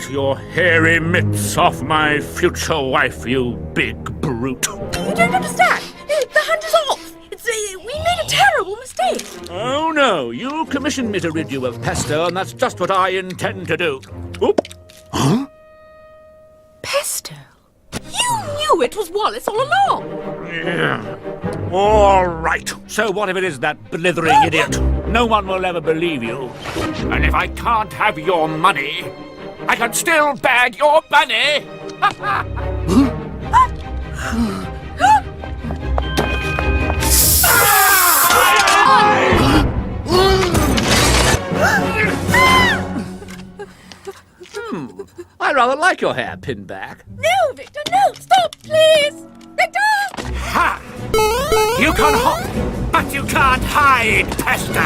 your hairy mitts off my future wife, you big brute. You don't understand. The hunt is off. We made a terrible mistake. Oh, no. You commissioned me to rid you of Pesto, and that's just what I intend to do. Oop. Huh? Pesto? You knew it was Wallace all along. Yeah. All right. So what if it is that blithering idiot? No one will ever believe you. And if I can't have your money, I can still bag your bunny. I rather like your hair pinned back. No, Victor, no. Stop, please. Victor! Ha! You can hop, but you can't hide, Pesto.